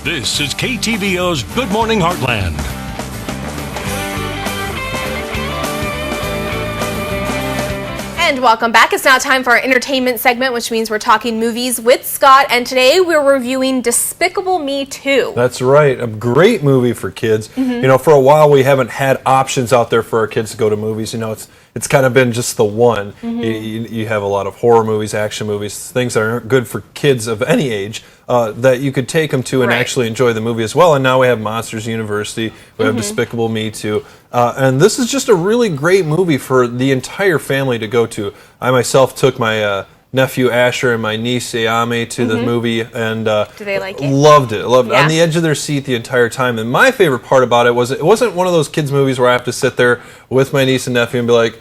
This is KTVO's Good Morning Heartland. And welcome back. It's now time for our entertainment segment, which means we're talking movies with Scott. And today we're reviewing Despicable Me 2. That's right. A great movie for kids. You know, for a while we haven't had options out there for our kids to go to movies. You know, it's kind of been just the one. You have a lot of horror movies, action movies, things that aren't good for kids of any age that you could take them to and actually enjoy the movie as well. And now we have Monsters University. We have Despicable Me 2. And this is just a really great movie for the entire family to go to. I myself took my nephew Asher and my niece Ayame to the movie, and Do they like it? Loved it. Loved it. On the edge of their seat the entire time. And my favorite part about it was it wasn't one of those kids movies where I have to sit there with my niece and nephew and be like,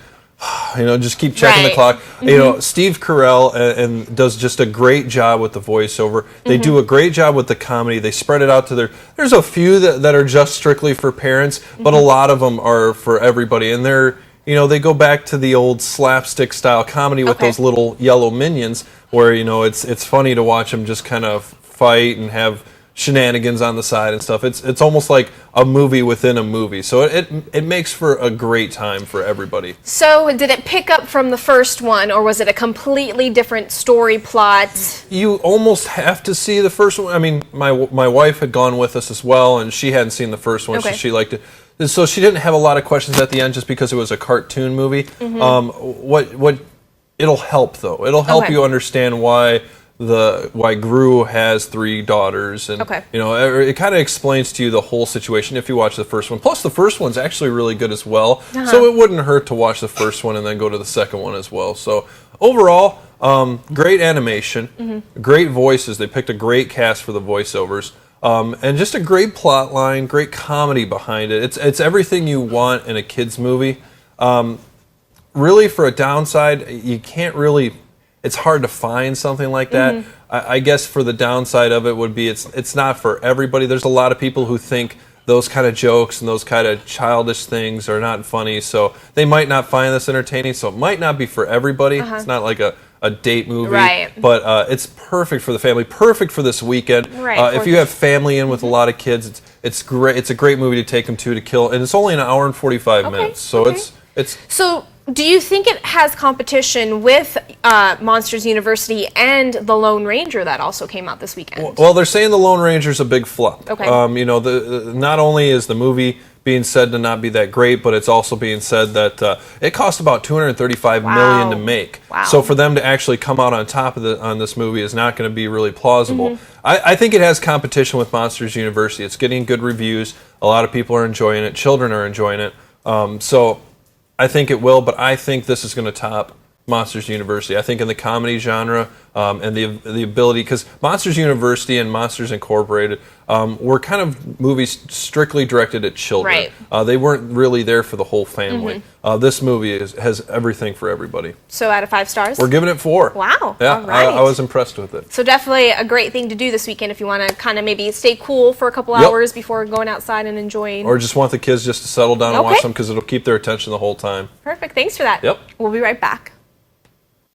you know, just keep checking the clock. You know, Steve Carell and does just a great job with the voiceover. They do a great job with the comedy. They spread it out to there's a few that are just strictly for parents, but a lot of them are for everybody. And you know, they go back to the old slapstick style comedy with those little yellow minions where, you know, it's funny to watch them just kind of fight and have shenanigans on the side and stuff. It's almost like a movie within a movie. So it makes for a great time for everybody. So did it pick up from the first one, or was it a completely different story plot? You almost have to see the first one. I mean, my wife had gone with us as well, and she hadn't seen the first one, so she liked it. So she didn't have a lot of questions at the end just because it was a cartoon movie. What it'll help though. It'll help you understand why Gru has 3 daughters, and you know, it kind of explains to you the whole situation if you watch the first one. Plus, the first one's actually really good as well, so it wouldn't hurt to watch the first one and then go to the second one as well. So overall, great animation, great voices. They picked a great cast for the voiceovers. And just a great plot line, great comedy behind it. It's everything you want in a kids movie. Really, for a downside, you can't really. It's hard to find something like that. I guess for the downside of it would be it's not for everybody. There's a lot of people who think those kind of jokes and those kind of childish things are not funny, so they might not find this entertaining. So it might not be for everybody. It's not like a date movie, but it's perfect for the family, perfect for this weekend. If you have family in with a lot of kids, it's great. It's a great movie to take them to kill, and it's only an hour and 45 minutes, so it's. So do you think it has competition with Monsters University and The Lone Ranger that also came out this weekend? Well, they're saying The Lone Ranger's a big flop. You know, not only is the movie being said to not be that great, but it's also being said that it cost about $235 million to make. So for them to actually come out on top of on this movie is not going to be really plausible. I think it has competition with Monsters University. It's getting good reviews. A lot of people are enjoying it. Children are enjoying it. So I think it will, but I think this is going to top Monsters University. I think in the comedy genre and the ability, because Monsters University and Monsters Incorporated were kind of movies strictly directed at children. They weren't really there for the whole family. This movie has everything for everybody. So out of 5 stars? We're giving it 4. Wow. Yeah, all right. I was impressed with it. So definitely a great thing to do this weekend if you want to kind of maybe stay cool for a couple hours before going outside and enjoying. Or just want the kids just to settle down and watch them because it'll keep their attention the whole time. Perfect. Thanks for that. Yep. We'll be right back.